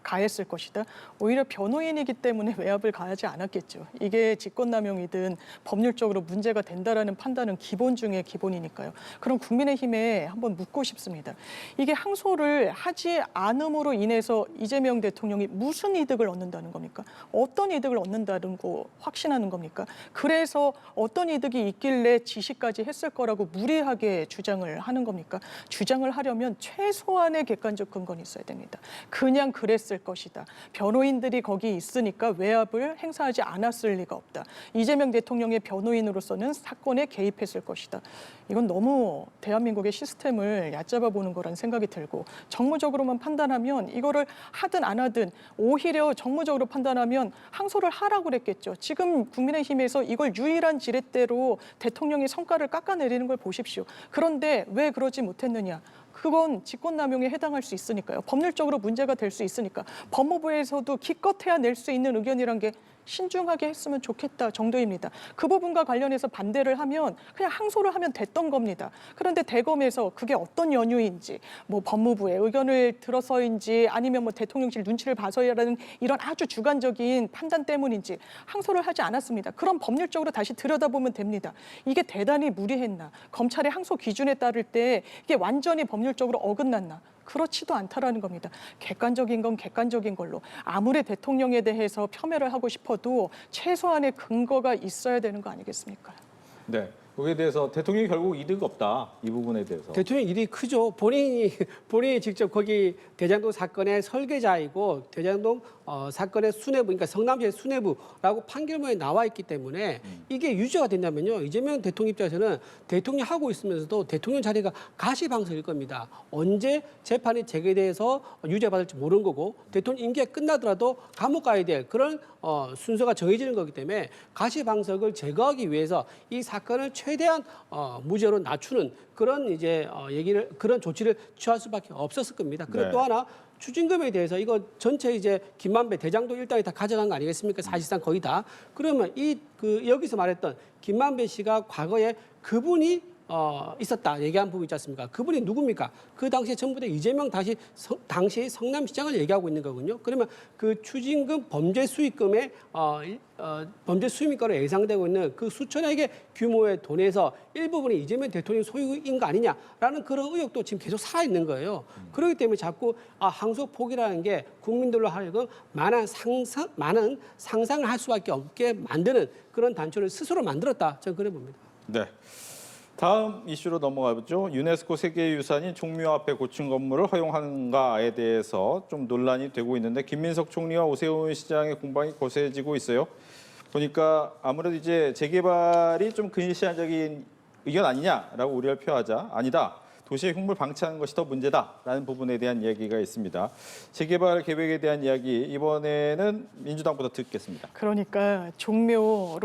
가했을 것이다. 오히려 변호인이기 때문에 외압을 가하지 않았겠죠. 이게 직권남용이든 법률적으로 문제가 된다라는 판단은 기본 중에 기본이니까요. 그럼 국민의힘에 한번 묻고 싶습니다. 이게 항소를 하지 않음으로 인해서 이재명 대통령이 무슨 이득을 얻는다는 겁니까? 어떤 이득을 얻는다는 거 확신하는 겁니까? 그래서 어떤 이득이 있길래 지시까지 했을 거라고 무리하게 주장을 하는 겁니까? 주장을 하려면 최소한의 객관적 근거는 있어야 됩니다. 그냥 그랬을 개입했을 것이다. 변호인들이 거기 있으니까 외압을 행사하지 않았을 리가 없다. 이재명 대통령의 변호인으로서는 사건에 개입했을 것이다. 이건 너무 대한민국의 시스템을 얕잡아 보는 거라는 생각이 들고 정무적으로만 판단하면 이거를 하든 안 하든 오히려 정무적으로 판단하면 항소를 하라고 그랬겠죠. 지금 국민의힘에서 이걸 유일한 지렛대로 대통령의 성과를 깎아내리는 걸 보십시오. 그런데 왜 그러지 못했느냐. 그건 직권남용에 해당할 수 있으니까요. 법률적으로 문제가 될 수 있으니까. 법무부에서도 기껏해야 낼 수 있는 의견이란 게 신중하게 했으면 좋겠다 정도입니다. 그 부분과 관련해서 반대를 하면 그냥 항소를 하면 됐던 겁니다. 그런데 대검에서 그게 어떤 연유인지 뭐 법무부의 의견을 들어서인지 아니면 뭐 대통령실 눈치를 봐서라는 이런 아주 주관적인 판단 때문인지 항소를 하지 않았습니다. 그럼 법률적으로 다시 들여다보면 됩니다. 이게 대단히 무리했나? 검찰의 항소 기준에 따를 때 이게 완전히 법률적으로 어긋났나? 그렇지도 않다라는 겁니다. 객관적인 건 객관적인 걸로 아무리 대통령에 대해서 폄훼를 하고 싶어도 최소한의 근거가 있어야 되는 거 아니겠습니까? 네. 거기에 대해서 대통령이 결국 이득 없다. 이 부분에 대해서. 대통령 일이 크죠. 본인이 직접 거기 대장동 사건의 설계자이고 대장동 사건의 수뇌부, 그러니까 성남시의 수뇌부라고 판결문에 나와 있기 때문에 이게 유죄가 된다면요. 이재명 대통령 입장에서는 대통령 하고 있으면서도 대통령 자리가 가시방석일 겁니다. 언제 재판이 재개돼서 유죄받을지 모르는 거고 대통령 임기가 끝나더라도 감옥 가야 될 그런 순서가 정해지는 거기 때문에 가시방석을 제거하기 위해서 이 사건을 최대한 무죄로 낮추는 그런 이제 그런 조치를 취할 수밖에 없었을 겁니다. 그리고 네. 또 하나 추징금에 대해서 이거 전체 이제 김만배 대장동 일당이 다 가져간 거 아니겠습니까? 사실상 거의 다. 그러면 여기서 말했던 김만배 씨가 과거에 그분이 있었다 얘기한 부분 있지 않습니까? 그분이 누굽니까? 그 당시에 전부 다 이재명 당시 성남시장을 얘기하고 있는 거군요. 그러면 그 추징금 범죄 수익금의 범죄 수익금으로 예상되고 있는 그 수천억의 규모의 돈에서 일부분이 이재명 대통령 소유인 거 아니냐라는 그런 의혹도 지금 계속 살아 있는 거예요. 그렇기 때문에 자꾸 항소 포기라는 게 국민들로 하여금 많은 상상을 할 수밖에 없게 만드는 그런 단초를 스스로 만들었다. 저는 그래 봅니다. 네. 다음 이슈로 넘어가 보죠. 유네스코 세계유산인 종묘 앞에 고층 건물을 허용하는가에 대해서 좀 논란이 되고 있는데 김민석 총리와 오세훈 시장의 공방이 거세지고 있어요. 보니까 아무래도 이제 재개발이 좀 근시안적인 의견 아니냐라고 우려를 표하자 아니다. 도시의 흉물 방치하는 것이 더 문제다라는 부분에 대한 이야기가 있습니다. 재개발 계획에 대한 이야기 이번에는 민주당부터 듣겠습니다. 그러니까 종묘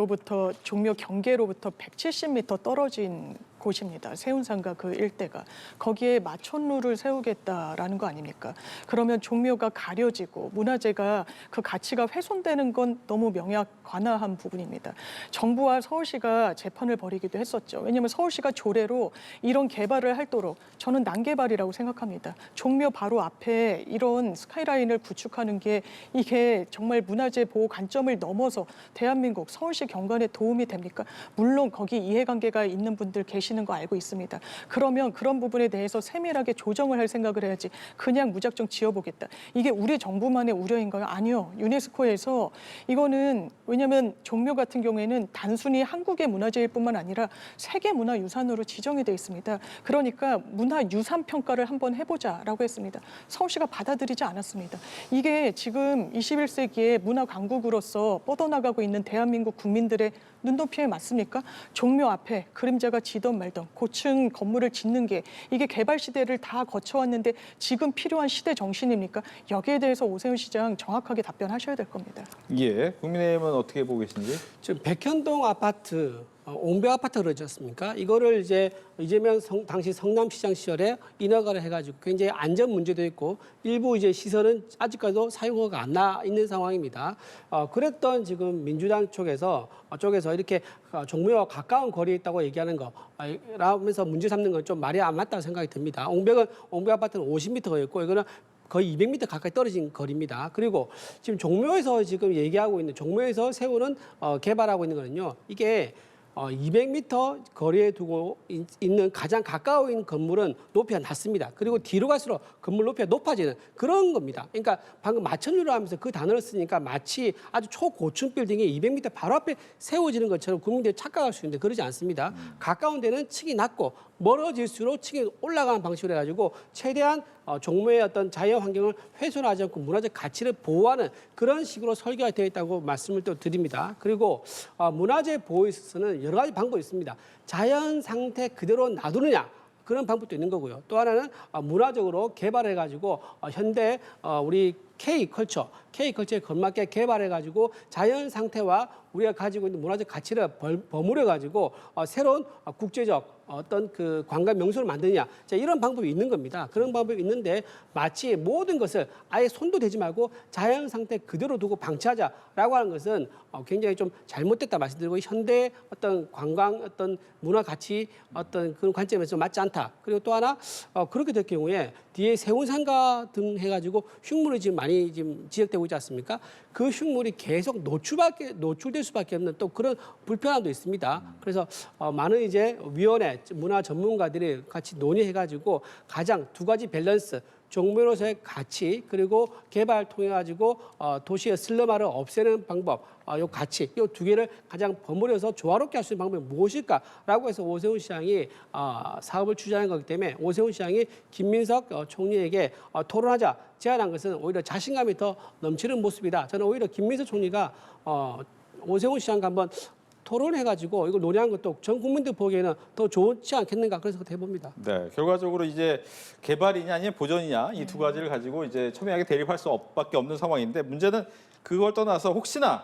경계로부터 170m 떨어진 곳입니다. 세운상가 그 일대가. 거기에 마천루를 세우겠다라는 거 아닙니까? 그러면 종묘가 가려지고 문화재가 그 가치가 훼손되는 건 너무 명약관화한 부분입니다. 정부와 서울시가 재판을 벌이기도 했었죠. 왜냐하면 서울시가 조례로 이런 개발을 하도록 저는 난개발이라고 생각합니다. 종묘 바로 앞에 이런 스카이라인을 구축하는 게 이게 정말 문화재 보호 관점을 넘어서 대한민국 서울시 경관에 도움이 됩니까? 물론 거기 이해관계가 있는 분들 계시는 거 알고 있습니다. 그러면 그런 부분에 대해서 세밀하게 조정을 할 생각을 해야지 그냥 무작정 지어보겠다. 이게 우리 정부만의 우려인가요? 아니요. 유네스코에서 이거는 왜냐하면 종묘 같은 경우에는 단순히 한국의 문화재일 뿐만 아니라 세계문화유산으로 지정이 돼 있습니다. 그러니까 문화유산 평가를 한번 해보자라고 했습니다. 서울시가 받아들이지 않았습니다. 이게 지금 21세기의 문화강국으로서 뻗어나가고 있는 대한민국 국민들의 눈높이에 맞습니까? 종묘 앞에 그림자가 지던 말던 고층 건물을 짓는 게 이게 개발 시대를 다 거쳐왔는데 지금 필요한 시대 정신입니까? 여기에 대해서 오세훈 시장 정확하게 답변하셔야 될 겁니다. 예, 국민의힘은 어떻게 보고 계신지? 지금 백현동 아파트, 옹벽 아파트 그러지 않습니까? 이거를 이제 이재명 당시 성남시장 시절에 인허가를 해가지고 굉장히 안전 문제도 있고 일부 이제 시설은 아직까지도 사용허가 안 나 있는 상황입니다. 그랬던 지금 민주당 쪽에서 이렇게 종묘와 가까운 거리에 있다고 얘기하는 거 라면서 문제 삼는 건 좀 말이 안 맞다고 생각이 듭니다. 옹벽 아파트는 50m였고 이거는 거의 200m 가까이 떨어진 거리입니다. 그리고 지금 종묘에서 지금 얘기하고 있는 종묘에서 세우는 개발하고 있는 거는요. 이게 200m 거리에 두고 있는 가장 가까운 건물은 높이가 낮습니다. 그리고 뒤로 갈수록 건물 높이가 높아지는 그런 겁니다. 그러니까 방금 마천루를 하면서 그 단어를 쓰니까 마치 아주 초고층 빌딩이 200m 바로 앞에 세워지는 것처럼 국민들이 착각할 수 있는데 그러지 않습니다. 가까운 데는 층이 낮고 멀어질수록 층이 올라가는 방식으로 해가지고 최대한 종묘의 어떤 자연 환경을 훼손하지 않고 문화적 가치를 보호하는 그런 식으로 설계가 되어 있다고 말씀을 또 드립니다. 그리고 문화재 보호에 있어서는 여러 가지 방법이 있습니다. 자연 상태 그대로 놔두느냐, 그런 방법도 있는 거고요. 또 하나는 문화적으로 개발해가지고 현대 우리 K컬처에 걸맞게 개발해가지고 자연 상태와 우리가 가지고 있는 문화적 가치를 버무려가지고 새로운 국제적 어떤 그 관광 명소를 만드냐, 자, 이런 방법이 있는 겁니다. 그런 방법이 있는데 마치 모든 것을 아예 손도 대지 말고 자연 상태 그대로 두고 방치하자라고 하는 것은 굉장히 좀 잘못됐다 말씀드리고 현대 어떤 관광 어떤 문화 가치 어떤 그런 관점에서 맞지 않다. 그리고 또 하나 그렇게 될 경우에 뒤에 세운상가 등 해가지고 흉물이 지금 많이 지금 지적되고 있지 않습니까? 그 흉물이 계속 노출될 수밖에 없는 또 그런 불편함도 있습니다. 그래서 많은 이제 위원회 문화 전문가들이 같이 논의해가지고 가장 두 가지 밸런스, 종묘로서의 가치 그리고 개발 통해 가지고 도시의 슬럼화를 없애는 방법, 요 가치, 이 두 개를 가장 버무려서 조화롭게 할 수 있는 방법이 무엇일까라고 해서 오세훈 시장이 사업을 추진하는 거기 때문에 오세훈 시장이 김민석 총리에게 토론하자 제안한 것은 오히려 자신감이 더 넘치는 모습이다. 저는 오히려 김민석 총리가 오세훈 시장과 한번 토론해가지고 이걸 논의한 것도 전 국민들 보기에는 더 좋지 않겠는가 그래서 해봅니다. 네, 결과적으로 이제 개발이냐 아니면 보전이냐 이 두 가지를 가지고 이제 첨예하게 대립할 수밖에 없는 상황인데 문제는 그걸 떠나서 혹시나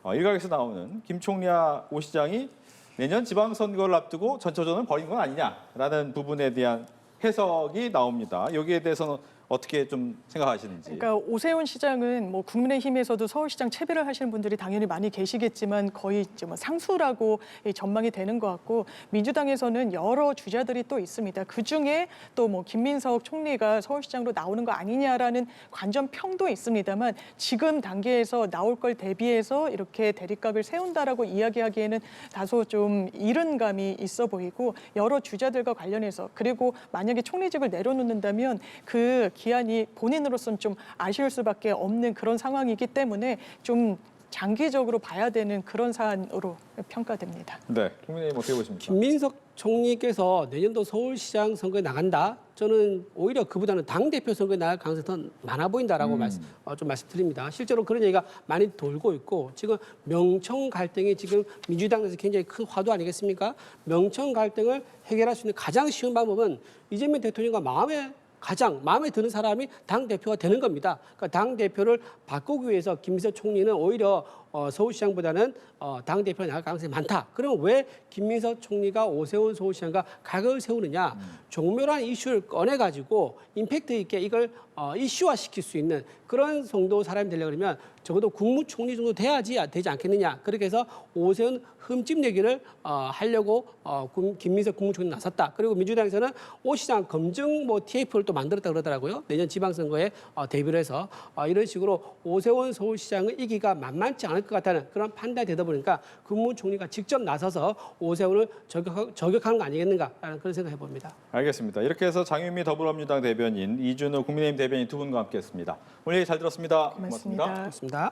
일각에서 나오는 김 총리와 오 시장이 내년 지방선거를 앞두고 전초전을 벌인 건 아니냐라는 부분에 대한 해석이 나옵니다. 여기에 대해서는 어떻게 좀 생각하시는지. 그러니까 오세훈 시장은 뭐 국민의힘에서도 서울시장 채비를 하시는 분들이 당연히 많이 계시겠지만 거의 이제 뭐 상수라고 전망이 되는 것 같고 민주당에서는 여러 주자들이 또 있습니다. 그 중에 또 뭐 김민석 총리가 서울시장으로 나오는 거 아니냐라는 관전평도 있습니다만 지금 단계에서 나올 걸 대비해서 이렇게 대립각을 세운다라고 이야기하기에는 다소 좀 이른 감이 있어 보이고 여러 주자들과 관련해서 그리고 만약에 총리직을 내려놓는다면 그 기한이 본인으로서는 좀 아쉬울 수밖에 없는 그런 상황이기 때문에 좀 장기적으로 봐야 되는 그런 사안으로 평가됩니다. 네, 국민의힘 어떻게 보십니까? 김민석 총리께서 내년도 서울시장 선거에 나간다. 저는 오히려 그보다는 당대표 선거에 나갈 가능성이 더 많아 보인다라고 좀 말씀드립니다. 실제로 그런 얘기가 많이 돌고 있고 지금 명청 갈등이 지금 민주당에서 굉장히 큰 화두 아니겠습니까? 명청 갈등을 해결할 수 있는 가장 쉬운 방법은 이재명 대통령과 가장 마음에 드는 사람이 당대표가 되는 겁니다. 그러니까 당대표를 바꾸기 위해서 김민석 총리는 오히려 서울시장보다는 당대표에 나갈 가능성이 많다. 그러면 왜 김민석 총리가 오세훈 서울시장과 각을 세우느냐. 종묘라는 이슈를 꺼내가지고 임팩트 있게 이걸 이슈화시킬 수 있는 그런 정도 사람이 되려고 그러면 적어도 국무총리 정도 돼야지 되지 않겠느냐. 그렇게 해서 오세훈 흠집 내기를 하려고 김민석 국무총리 나섰다. 그리고 민주당에서는 오 시장 검증 TF를 또 만들었다 그러더라고요. 내년 지방선거에 대비를 해서 이런 식으로 오세훈 서울시장의 이기가 만만치 않을 것 같다는 그런 판단이 되다 보니까 국무총리가 직접 나서서 오세훈을 저격하는 거 아니겠는가라는 그런 생각을 해봅니다. 알겠습니다. 이렇게 해서 장윤미 더불어민주당 대변인, 이준우 국민의힘 대변인 두 분과 함께했습니다. 오늘 얘기 잘 들었습니다. 고맙습니다. 고맙습니다.